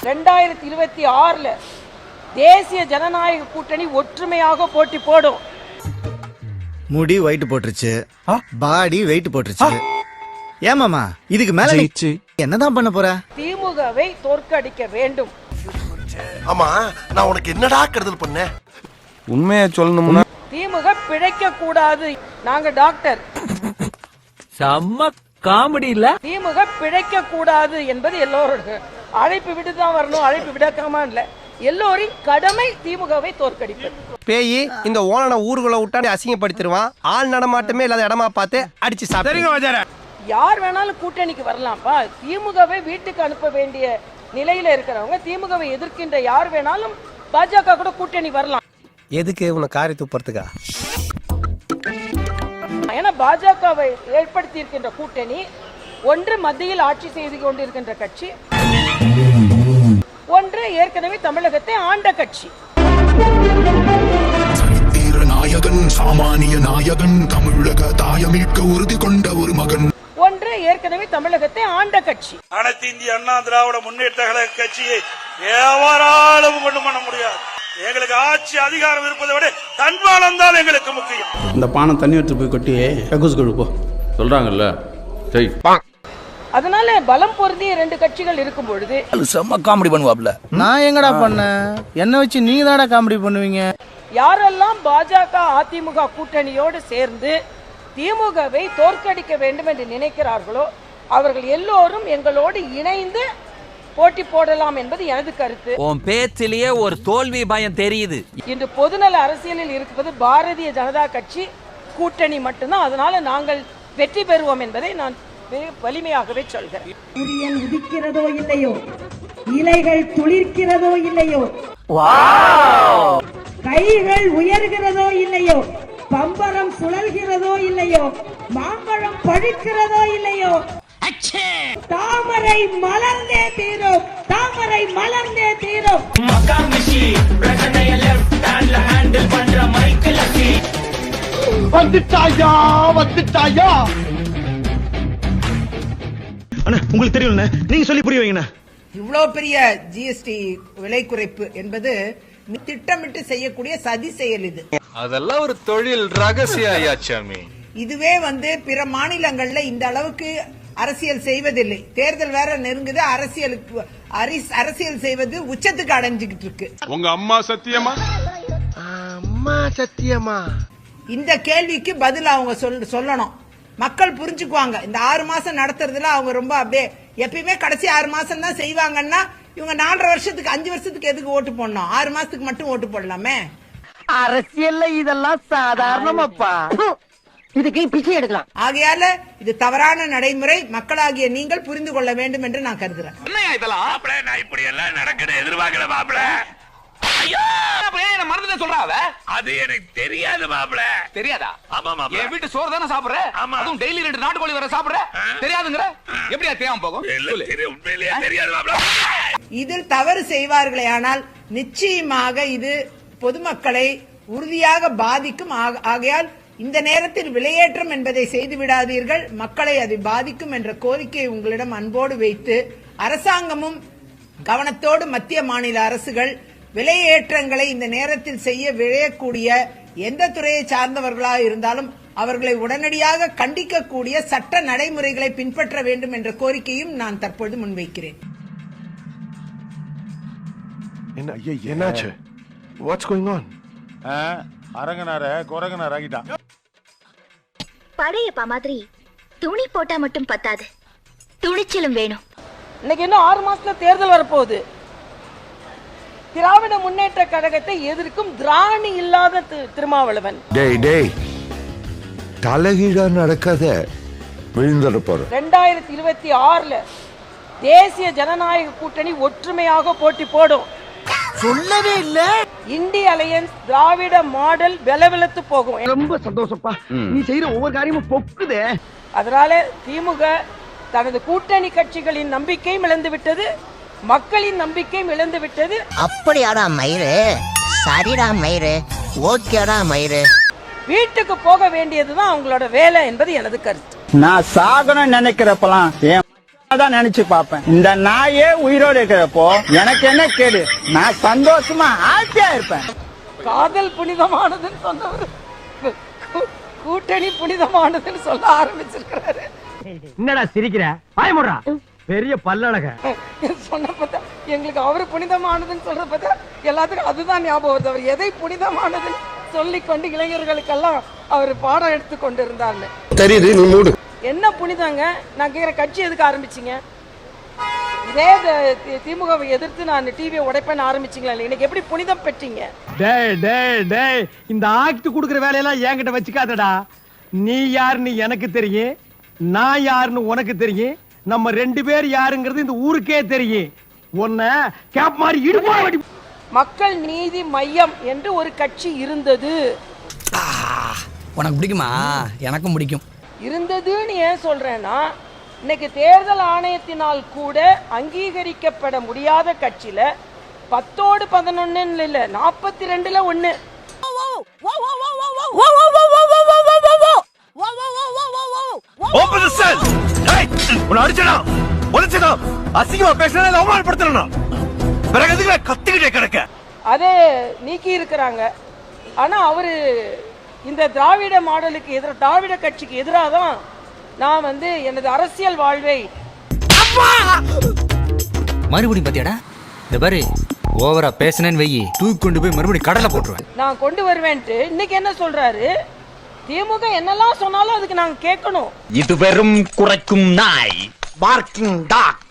2026 தேசிய ஜனநாயக கூட்டணி ஒற்றுமையாக போட்டி போடும். முடி ஒயிட் போட்டுருச்சு, பாடி வெயிட் போட்டுருச்சு. ஏமாமா இதுக்கு மேல என்னதான் பண்ண போற? திமுகவை தோற்கடிக்க வேண்டும். ஆமா நான் உனக்கு என்னடா கருதல் பண்ண? உண்மையா சொல்லணும்னா திமுக பிழைக்க கூடாது. நாங்க டாக்டர். செம்ம காமெடி இல்ல? திமுக பிழைக்க கூடாது என்பது எல்லோருடைய அழைப்பு விட்டுதான் வரணும், அழைப்பு விடக்காம இல்ல. எல்லோரின் கடமை திமுகவை தோற்கடிப்பது. பேயி இந்த ஓனனை ஊருக்குள்ள விட்டாடி அசிங்கப்படுத்திடுவான். ஆள் நடமாட்டமே இல்லாத இடமா பார்த்து அடிச்சு சாப்பிடுங்க. யார் வேணாலும் கூட்டணிக்கு வரலாம்ப்பா. திமுகவை வீட்டுக்கு அனுப்ப வேண்டிய நிலையில இருக்கிறவங்க, திமுகவை எதிர்க்கின்ற யார் வேணாலும் பாஜக கூட கூட்டணி வரலாம். எதுக்கு உன காரி துப்புறதுக்கா? ஏன்னா பாஜகவை ஏற்படுத்தி இருக்கின்ற கூட்டணி ஒன்று மத்தியில் ஆட்சி செய்து கொண்டிருக்கின்ற கட்சி, ஒன்று ஏற்கனவே தமிழகத்தை ஆண்ட கட்சி. நாயகன் சாமானிய நாயகன் தமிழக தாயமிக்க உறுதி கொண்ட ஒரு மகன். ஒன்று ஏற்கனவே தமிழகத்தை ஆண்ட கட்சி. அனைத்து இந்திய அண்ணா திராவிட முன்னேற்ற கழக கட்சியை எவராலும் கொண்டு பண்ண முடியாது. எங்களுக்கு ஆட்சி அதிகாரம் இருப்பதை விட தன்மானம் தான் எங்களுக்கு முக்கியம். இந்த பானை தண்ணி எடுத்து போய் கொட்டி கக்கூஸ் கழுப்போ சொல்றாங்கல்ல. அதனால பலம் பொருந்திய ரெண்டு கட்சிகள் இருக்கும் பொழுது செம்ம காமெடி பண்ணுவாப்ல. நான் எங்கடா பண்ண? என்ன வச்சு நீங்க தானே காமெடி பண்ணுவீங்க? யாரெல்லாம் பாஜக அதிமுக கூட்டணியோடு சேர்ந்து திமுகவை தோற்கடிக்க வேண்டும் என்று நினைக்கிறார்களோ அவர்கள் எல்லோரும் எங்களோடு இணைந்து போட்டி போடலாம் என்பது எனது கருத்து. உன் பேச்சிலேயே ஒரு தோல்வி பயம் தெரியுது. இன்று பொதுநல அரசியலில் இருப்பது பாரதிய ஜனதா கட்சி கூட்டணி மட்டும்தான். அதனால நாங்கள் வெற்றி பெறுவோம் என்பதை நான் வலிமையாகவே சொல்கிறேன். சூரியன் உதிக்கிறதோ இல்லையோ, இலைகள் துளிர்க்கிறதோ இல்லையோ, கைகள் உயர்கிறதோ இல்லையோ, பம்பரம் சுழல்கிறதோ இல்லையோ, மாம்பழம் பழுக்கிறதோ இல்லையோ, தாமரை மலர்ந்தே தீரும், தாமரை மலர்ந்தே தீரும். வந்துட்டாயா வந்துட்டாயா. அண்ணா உங்களுக்கு தெரியும், நீங்க சொல்லி புரிய வைங்க. இவ்வளவு பெரிய ஜிஎஸ்டி விலை குறைப்பு என்பது திட்டமிட்டு செய்யக்கூடிய சதி செயல். இது அதெல்லாம் ஒரு தொழில் ரகசியாச்சாமி. இதுவே பிற மாநிலங்கள்ல இந்த அளவுக்கு அரசியல் செய்வதில்லை. தேர்தல் வேற நெருங்குது, அரசியல் செய்வது உச்சத்துக்கு அடைஞ்சுக்கிட்டு இருக்கு. உங்க அம்மா சத்தியமா? அம்மா சத்தியமா? இந்த கேள்விக்கு பதில் அவங்க சொல்லணும். மக்கள் புரிஞ்சுக்குவாங்க. இந்த 6 மாசம் நடத்துறதுல அவங்க ரொம்ப அப்படியே எப்பயுமே கடைசி 6 மாசம் தான் செய்வாங்கன்னா இவங்க 4.5 வருஷத்துக்கு 5 வருஷத்துக்கு எதுக்கு ஓட்டு போடணும்? 6 மாசத்துக்கு மட்டும் ஓட்டு போடலாமே. அரசியல்ல இதெல்லாம் சாதாரணமாப்பா. இதுக்கு பிச்சை எடுக்கலாம். ஆகையால இது தவறான நடைமுறை. மக்களாகிய நீங்கள் புரிந்து கொள்ள வேண்டும் என்று நான் கருதுறேன். நான் இப்படி எல்லாம் நடக்குது எதிர்பார்க்கல மாப்பிள. மறந்துட்ட சொல்றாவ. அது எனக்கு தெரியாது மாப்பிள. தெரியாதா? ஆமா மாப்பிள. என் வீட்டு சோறு தானே சாப்பிடுற? அதுவும் டெய்லி 2 நாட்டுக்கோழி வர சாப்பிடுற. தெரியாதுங்கற? எப்படியா தெரியாம போகும்? உண்மையிலேயே தெரியாது மாப்பிள. இதில் தவறு செய்வார்களே ஆனால் நிச்சயமாக இது பொதுமக்களை உறுதியாக பாதிக்கும். ஆகையால் இந்த நேரத்தில் விலையேற்றம் என்பதை செய்து விடாதீர்கள். மக்களை அது பாதிக்கும் என்ற கோரிக்கையை உங்களிடம் அன்போடு வைத்து, அரசாங்கமும் கவனத்தோடு மத்திய மாநில அரசுகள் விலையேற்றங்களை இந்த நேரத்தில் செய்ய விழையக்கூடிய எந்த துறையை சார்ந்தவர்களாக இருந்தாலும் அவர்களை உடனடியாக கண்டிக்கக்கூடிய சட்ட நடைமுறைகளை பின்பற்ற வேண்டும் என்ற கோரிக்கையும் நான் தற்போது முன்வைக்கிறேன். என்னாச்சு? What's going on? அரங்கனார குரங்கனார் ஆகிட்டான். படையப்பா மாதிரி துணி போட்டா மட்டும் பத்தாது, துணிச்சலும் வேணும். இன்னைக்கு இன்னும் 6 மாசத்துல தேர்தல் வரப்போகுது. திராவிட முன்னேற்ற கழகத்தை எதிர்க்கும் திராணி இல்லாத திருமாவளவன் தலைகீழா நடக்காத விழுந்துட போறோம். 2026 தேசிய ஜனநாயக கூட்டணி ஒற்றுமையாக போட்டி போடும். சொல்லவே இல்ல. இந்திய அலையன்ஸ் திராவிட மாடல் வெலவெலத்து போகும். ரொம்ப சந்தோஷப்பா. நீ செய்யற ஒவ்வொரு காரியமும் பொக்குதே. அதனால திமுக தனது கூட்டணி கட்சிகளின் நம்பிக்கையும் இழந்து விட்டது, மக்களின் நம்பிக்கையும் இழந்து விட்டது. அப்படியாடா மயிறு? சரிடா மயிறு, ஓகேடா மயிறு. வீட்டுக்கு போக வேண்டியதுதான் அவங்களோட வேலை என்பது எனது கருத்து. நான் சாகணும் நினைக்கிறப்பலாம் தான் நினைச்சு பார்ப்பேன். இந்த நாயே உயிரோடு இருக்கிறப்போ எனக்கு என்ன கேடு? நான் சந்தோஷமா ஹாப்பியா இருப்பேன். காதல் புனிதமானதுன்னு சொன்னவர் கூட்டணி புனிதமானதுன்னு சொல்ல ஆரம்பிச்சிருக்கிறாரு. என்னடா சிரிக்கிற? பயமுறா பெரிய பல்லழக சொன்ன பார்த்தா எங்களுக்கு அவரு புனிதமானதுன்னு சொல்றத பார்த்தா எல்லாத்துக்கும் அதுதான் ஞாபகம் வருது. அவர் எதை புனிதமானதுன்னு சொல்லிக்கொண்டு இளைஞர்களுக்கெல்லாம் அவர் பாடம் எடுத்து கொண்டு இருந்தார்னு தெரியுது. நீ மூடு. என்ன புனிதங்க? நான் கேக்குற, கட்சி எதுக்கு ஆரம்பிச்சீங்க? இதே திமுகவை எதிர்த்து நான் டிவியை உடைப்பேன்னு ஆரம்பிச்சீங்களா? இல்லை, இன்னைக்கு எப்படி புனிதம் பெற்றீங்க? இந்த ஆக்ட் குடுக்குற வேலையெல்லாம் என்கிட்ட வச்சுக்காதடா. நீ யாருன்னு எனக்கு தெரியும், நான் யாருன்னு உனக்கு தெரியும், நம்ம 2 பேர் யாருங்கிறது இந்த ஊருக்கே தெரியும். உன்னை கேப் மாதிரி இடுப்பா. மக்கள் நீதி மையம் என்று ஒரு கட்சி இருந்தது. உனக்கு பிடிக்குமா? எனக்கும் பிடிக்கும். இருந்ததுன்னு ஏன் சொல்றேன்னா, இன்னைக்கு தேர்தல் ஆணையத்தினால் கூட அங்கீகரிக்கப்பட முடியாத கட்சியில 10ஓடு 11 இல்ல 42ல 1. அதே நீக்கி இருக்கிறாங்க. ஆனா அவரு இந்த திராவிட மாடலுக்கு எதிராக, திராவிட கட்சிக்கு எதிராக தான் நான் வந்து எனது அரசியல் வாழ்வை மறுபடியும் பாத்தியாடா? இந்த பாரு, ஓவரா பேசினேன்னு வெயி தூக்கி கொண்டு போய் மறுபடியும் கடலை போட்டுருவேன். நான் கொண்டு வருவேன்ட்டு இன்னைக்கு என்ன சொல்றாரு? திமுக என்னெல்லாம் சொன்னாலும் அதுக்கு நாங்க கேட்கணும். இது வெறும் குறைக்கும் நாய், பார்க்கிங் டாக்.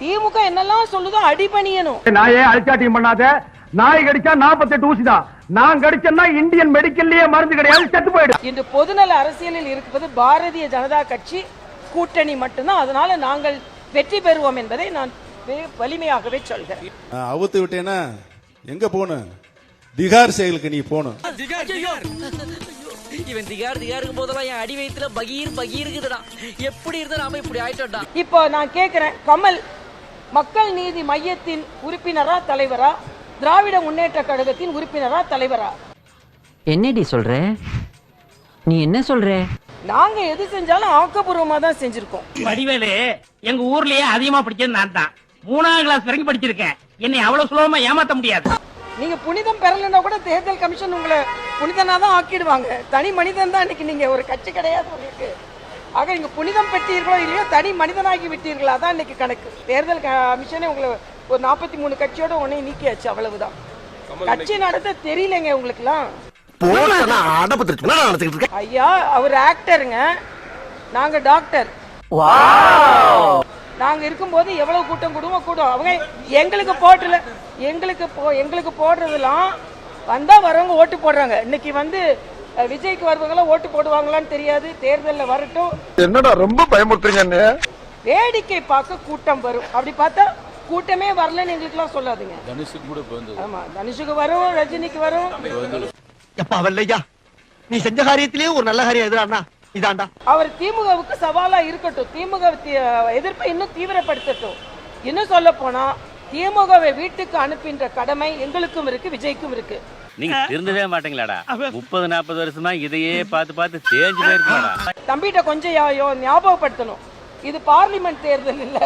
திமுக என்னெல்லாம் சொல்லுதோ அடிபணியணும். நாயே அழிச்சாட்டியம் பண்ணாத. நாய் கடிச்சா 48 ஊசிதான். நான் கடிச்சேன்னா இந்தியன் மெடிக்கல்லயே மருந்து கிடையாது, செத்து போயிடு. இன்று பொதுநல அரசியலில் இருப்பது பாரதிய ஜனதா கட்சி கூட்டணி மட்டும்தான். அதனால நாங்கள் வெற்றி பெறுவோம் என்பதை நான் வலிமையாகவே சொல்கிறேன். அவுத்து விட்டேன்னா எங்க போன? திகார் செயலுக்கு நீ போன. இவன் திகாருக்கு போதெல்லாம் என் அடி வயித்துல பகீருக்குதுடா. எப்படி இருந்தா நாம இப்படி ஆயிட்டோம்டா. இப்போ நான் கேட்கிறேன், கமல் மக்கள் நீதி மையத்தின் உறுப்பினரா தலைவரா, திராவிட முன்னேற்ற கழகத்தின் உறுப்பினரா தலைவரா? என்னடி சொல்ற? நீ என்ன சொல்ற? நாங்க எது செஞ்சாலும் ஆக்கப்பூர்வமா தான் செஞ்சிருக்கோம். வடிவேலு எங்க ஊர்லயே அதிகமா படிச்சது நான் தான். 3ஆம் கிளாஸ் வரைக்கும் படிச்சிருக்கேன். என்னை அவ்வளவு சுலபமா ஏமாத்த முடியாது. நீங்க புனிதம் பெறலன்னா கூட தேர்தல் கமிஷன் உங்களை புனிதனா தான் ஆக்கிடுவாங்க. தனி மனிதன் தான் இன்னைக்கு. நீங்க ஒரு கட்சி கிடையாது உங்களுக்கு. ஆக நீங்க புனிதம் பெற்றீர்களோ இல்லையோ தனி மனிதனாகி விட்டீர்களா தான் இன்னைக்கு கணக்கு. தேர்தல் கமிஷனே உங்களை ஒரு 43 கட்சியோட உடனே நீக்கியாச்சு, அவ்வளவுதான். கட்சி நடத்த தெரியலங்க உங்களுக்குலாம். ஐயா, அவர் ஆக்டருங்க, நாங்க டாக்டர். நாங்க இருக்கும்போது எவ்வளவு கூட்டம் கூடும். அவங்க எங்களுக்கு போட்டல, எங்களுக்கு போடுறதெல்லாம் வந்தா வரவங்க ஓட்டு போடுறாங்க. இன்னைக்கு வந்து விஜய்க்கு வருவங்கள ஓட்டு போடுவாங்களான்னு தெரியாது. தேர்தலில் வரட்டும். என்னடா ரொம்ப பயமுறுத்துறீங்க. வேடிக்கை பார்க்க கூட்டம் வரும். அப்படி பார்த்தா கூட்டமே வரலன்னு எங்களுக்குலாம் சொல்லாதுங்க. தனுஷுக்கு கூட வந்து. ஆமா, தனுஷுக்கு வரும், ரஜினிக்கு வரும். எப்பா வரலையா? நீ செஞ்ச காரியத்திலேயே ஒரு நல்ல காரியம் எதுனா இதாண்டா. அவர் திமுகவுக்கு சவாலா இருக்கட்டும். திமுக எதிர்ப்பை இன்னும் தீவிரப்படுத்தட்டும். இன்னும் சொல்ல போனா திமுகவை வீட்டுக்கு அனுப்பின்ற கடமை எங்களுக்கும் இருக்கு, விஜய்க்கும் இருக்கு. நீங்க திருந்தவே மாட்டீங்களாடா? 30-40 வருஷமா இதையே பார்த்து தேஞ்சு போயிருக்கீங்களா? தம்பிட்ட கொஞ்சம் ஞாபகப்படுத்தணும், இது பார்லிமெண்ட் தேர்தல் இல்ல,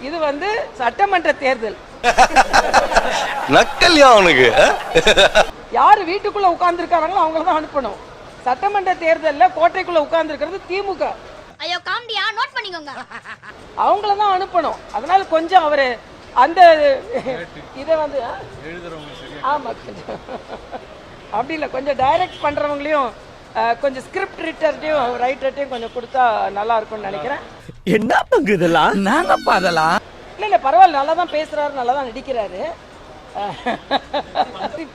இது வந்து சட்டமன்ற தேர்தல். நக்கல்யா அவனுக்கு. யாரு வீட்டுக்குள்ள உட்கார்ந்து இருக்காங்களோ அவங்கள தான் அனுப்பணும். சட்டமன்ற தேர்தல்ல கோட்டைக்குள்ள உட்கார்ந்து இருக்கிறது திமுக. ஐயோ காமெடியா, நோட் பண்ணிக்கோங்க. அவங்கள தான் அனுப்பணும். அதனால கொஞ்சம் அவரு அந்த இதை வந்து ஆமா அப்படி இல்லை, கொஞ்சம் டைரக்ட் பண்றவங்களையும் கொஞ்சம் ஸ்கிரிப்ட் ரைட்டர்ட்டையும் கொஞ்சம் கொடுத்தா நல்லா இருக்கும்னு நினைக்கிறேன். என்ன பங்கு இதெல்லாம்? நாங்கப்பா அதெல்லாம் இல்ல பரவாயில்ல, நல்லா தான் பேசுறாரு, நல்லா தான் நடிக்கிறாரு.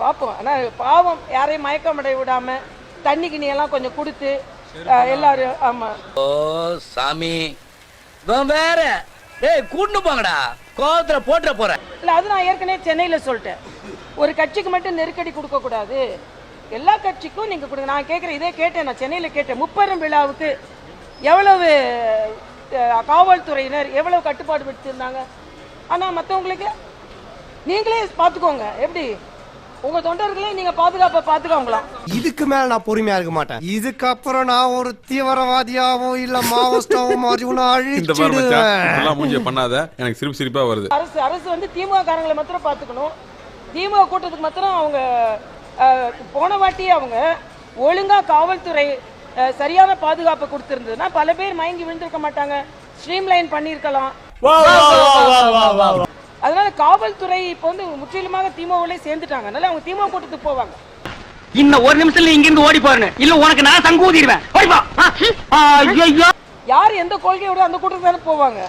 பார்ப்போம். ஆனா பாவம், யாரையும் மயக்கமடைய விடாம தண்ணி கிணி எல்லாம் கொஞ்சம் கொடுத்து எல்லாரும். ஆமா. ஓ சாமி, வேற கூட்டு போங்கடா, கோவத்துல போட்டுற போறேன். இல்ல, அது நான் ஏற்கனவே சென்னையில சொல்லிட்டேன். ஒரு கட்சிக்கு மட்டும் நெருக்கடி கொடுக்க கூடாது, எல்லா கட்சிக்கும் நீங்க கொடுங்க. நான் கேட்கிறேன், இதே கேட்டேன், நான் சென்னையில கேட்டேன். 30 விழாவுக்கு எவ்வளவு காவல்துறையினர் எவ்வளவு கட்டுப்பாடு விடுத்திருந்தாங்க. ஆனா மற்றவங்களுக்கு நீங்களே பார்த்துக்கோங்க. எப்படி உங்க தொண்டர்களே நீங்க பாத்துக்காங்களாம். இதுக்கு மேல நான் பொறுமையா இருக்க மாட்டேன். இதுக்கப்புறம் நான் ஒரு தீவிரவாதியாவோ இல்ல மாவோஸ்டாவோ மாறி மூஞ்சிய பண்ணாத, எனக்கு சிரிப்பா வருது. அரசு வந்து திமுக காரங்களை மாத்திரம் பாத்துக்கணும். திமுக கூட்டத்துக்கு மாத்திரம் அவங்க போன வாட்டி அவங்க ஒழுங்கா காவல்துறை சரியான பாதுகாப்பு கொடுத்திருந்ததுன்னா பல பேர் மயங்கி விழுந்திருக்க மாட்டாங்க, ஸ்ட்ரீம்லைன் பண்ணிருக்கலாம். அதனால காவல்துறை இப்ப வந்து முற்றிலுமாக திமுகவிலே சேர்ந்துட்டாங்க. அதனால அவங்க திமுக கூட்டத்துக்கு போவாங்க. இன்னும் ஒரு நிமிஷத்துல இங்க இருந்து ஓடி போறேன், இல்ல உனக்கு நான் சங்கூதிடுவேன். யார் எந்த கொள்கையோட அந்த கூட்டத்துக்கு தானே போவாங்க.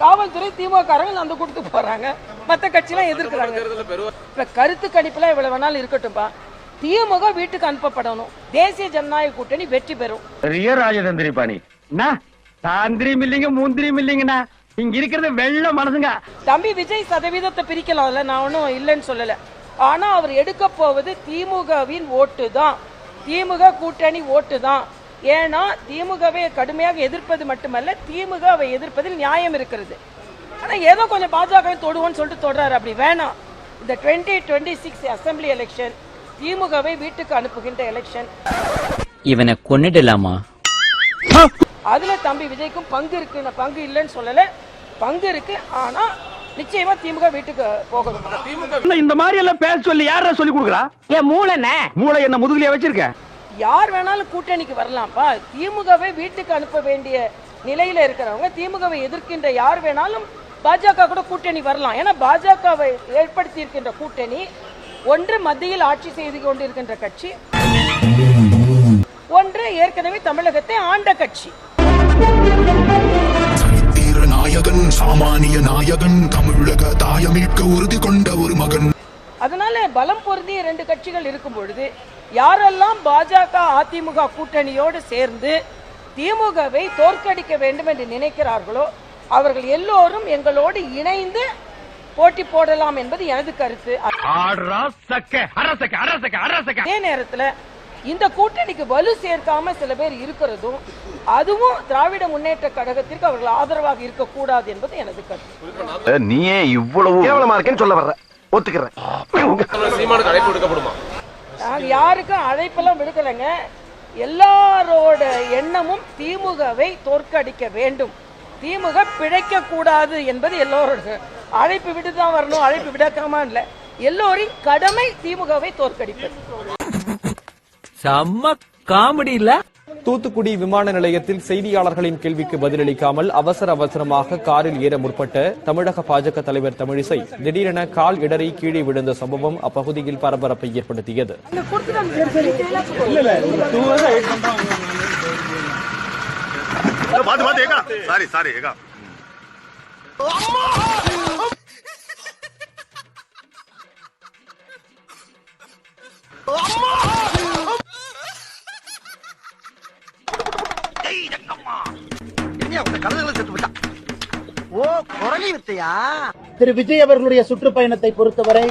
காவல்துறை திமுக காரங்க அந்த கூட்டத்துக்கு போறாங்க, மத்த கட்சியெல்லாம் எதிர்க்கிறாங்க. இப்ப கருத்து கணிப்புல எவ்வளவு வேணாலும் இருக்கட்டும்பா, திமுக வீட்டுக்கு அனுப்பப்படணும். தேசிய ஜனநாயக கூட்டணி வெற்றி பெறும். பெரிய ராஜதந்திரி பாணி தாந்திரியும் இல்லைங்க மூந்திரியும் இல்லைங்கண்ணா, இங்க இருக்கிறது வெள்ள மனசுங்க. தம்பி விஜய் சதவீதத்தை பிரிக்கலாம்ல, நான் ஒன்னும் இல்லைன்னு சொல்லல. ஆனா அவர் எடுக்க போவது திமுகவின் ஓட்டு தான், திமுக கூட்டணி ஓட்டு தான். ஏன்னா திமுகவை கடுமையாக எதிர்ப்பது மட்டுமல்ல, திமுகவை எதிர்ப்பதில் நியாயம் இருக்கிறது. ஆனா ஏதோ கொஞ்சம் பாஜகவை தொடுவோன்னு சொல்லிட்டு தொடுறாரு. அப்படி வேணாம். இந்த 2026 அசெம்பிளி எலெக்ஷன் திமுகவை வீட்டுக்கு அனுப்புகின்ற எலெக்ஷன். இவனை கொன்னுடலாமா? அதுல தம்பி விஜய்க்கும் பங்கு இருக்கு, நான் பங்கு இல்லைன்னு சொல்லல, பங்கு இருக்கு. ஆனா நிச்சயமா திமுக வீட்டுக்கு போகணும். இந்த மாதிரி எல்லாம் பேச சொல்லி யாரா சொல்லி கொடுக்குறா? ஏன் மூளை என்ன முதுகுலயே வச்சிருக்க? யார் வேணாலும் கூட்டணிக்கு வரலாம்ப்பா. திமுகவை வீட்டுக்கு அனுப்ப வேண்டிய நிலையில இருக்கிறவங்க, திமுகவை எதிர்க்கின்ற யார் வேணாலும் பாஜக கூட கூட்டணி வரலாம். ஏன்னா பாஜகவை ஏற்படுத்தி இருக்கின்ற கூட்டணி ஒன்று மத்தியில் ஆட்சி செய்து கொண்டிருக்கின்ற கட்சி, ஒன்று ஏற்கனவே தமிழகத்தை ஆண்ட கட்சி. நாயகன் சாமானிய நாயகன் தமிழக தாயமிக்க உறுதி கொண்ட ஒரு மகன். அதனால பலம் பொருந்திய 2 கட்சிகள் இருக்கும் பொழுது யாரெல்லாம் பாஜக அதிமுக கூட்டணியோடு சேர்ந்து திமுகவை தோற்கடிக்க வேண்டும் என்று நினைக்கிறார்களோ அவர்கள் எல்லோரும் எங்களோடு இணைந்து போட்டி போடலாம் என்பது எனது கருத்து. அதே நேரத்தில் இந்த கூட்டணிக்கு வலு சேர்க்காம சில பேர் இருக்கிறதும், அதுவும் திராவிட முன்னேற்ற கழகத்திற்கு அவர்கள் ஆதரவாக இருக்கக்கூடாது என்பது எனது கருத்து. நீயே இவ்வளவு கேவலமா இருக்கேன்னு சொல்ல வர்ற, ஒத்துக்கிறேன். நாங்க யாருக்கும் அழைப்பெல்லாம் விடுக்கலைங்க. எல்லாரோட எண்ணமும் திமுகவை தோற்கடிக்க வேண்டும், திமுக பிழைக்க கூடாது என்பது எல்லோரோட அழைப்பு விட்டு தான் வரணும். அழைப்பு விடக்காம இல்ல, எல்லோரின் கடமை திமுகவை தோற்கடிப்பது. செம்ம காமெடி இல்ல? தூத்துக்குடி விமான நிலையத்தில் செய்தியாளர்களின் கேள்விக்கு பதிலளிக்காமல் அவசரமாக காரில் ஏற முற்பட்ட தமிழக பாஜக தலைவர் தமிழிசை திடீரென கால் இடறி கீழே விழுந்த சம்பவம் அப்பகுதியில் பரபரப்பை ஏற்படுத்தியது. திரு விஜய் அவர்களுடைய சுற்றுப்பயணத்தை பொறுத்தவரை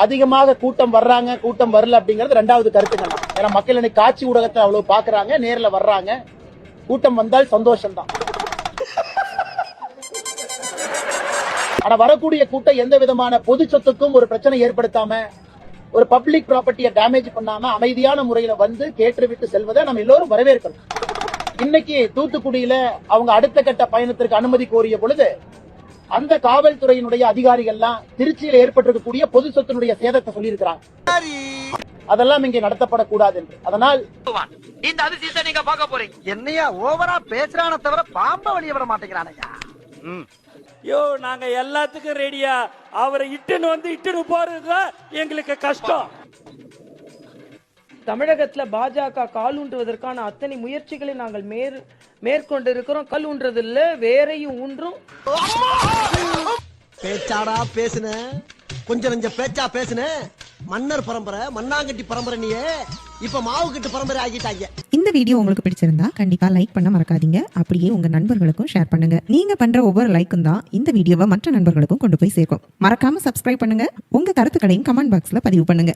அதிகமாக கூட்டம் வர்றாங்க, கூட்டம் வரல அப்படிங்கறது 2வது கருத்துங்க. ஏன்னா மக்கள் இன்னைக்கு காட்சி ஊடகத்தை அவ்வளவு பாக்குறாங்க, நேர்ல வர்றாங்க. கூட்டம் வந்தால் சந்தோஷம் தான். ஆனா வரக்கூடிய கூட்டம் எந்த விதமான பொது சொத்துக்கும் ஒரு பிரச்சனை ஏற்படுத்தாம, ஒரு பப்ளிக் ப்ராப்பர்ட்டியை டேமேஜ் பண்ணாம அமைதியான முறையில வந்து கேட்டுவிட்டு செல்வதை நம்ம எல்லோரும் வரவேற்கணும். இன்னைக்கு தூத்துக்குடியில அவங்க அடுத்த கட்ட பயணத்திற்கு அனுமதி கோரிய பொழுது அந்த காவல்துறையினுடைய அதிகாரிகள்லாம் திருச்சியில் ஏற்பட்டிருக்கக்கூடிய பொது சொத்தினுடைய சேதத்தை சொல்லியிருக்கிறாங்க. அதெல்லாம் இங்கே நடத்தப்படக்கூடாது என்று. அதனால் இந்த அதிசயத்தை நீங்க பார்க்க போறீங்க. என்னையா ஓவரா பேசுறானே தவிர பாம்ப வெளிய வர மாட்டேங்கிறானயா? யோ, நாங்க எல்லாத்துக்கும் ரெடியா. அவரை இட்டுன்னு போறது எங்களுக்கு கஷ்டம். தமிழகத்துல பாஜக கால் ஊன்றுவதற்கான அத்தனை முயற்சிகளை நாங்கள் மேற்கொண்டிருக்கிறோம். கால் ஊன்றது இல்ல, வேறையும் ஊன்றும். பேச்சாடா பேசுன, கொஞ்சம் நெஞ்ச பேச்சா பேசுன. மன்னர் பரம்பரை, மண்ணாங்கட்டி பரம்பரை, நீயே இப்ப மாவு கட்டு பரம்பரை ஆகிட்டாங்க. இந்த வீடியோ உங்களுக்கு பிடிச்சிருந்தா கண்டிப்பா லைக் பண்ண மறக்காதீங்க. அப்படியே உங்க நண்பர்களுக்கும் ஷேர் பண்ணுங்க. நீங்க பண்ற ஒவ்வொரு லைக்கும் தான் இந்த வீடியோவை மற்ற நண்பர்களுக்கும் கொண்டு போய் சேர்க்கும். மறக்காம சப்ஸ்கிரைப் பண்ணுங்க. உங்க கருத்துக்களையும் கமெண்ட் பாக்ஸ்ல பதிவு பண்ணுங்க.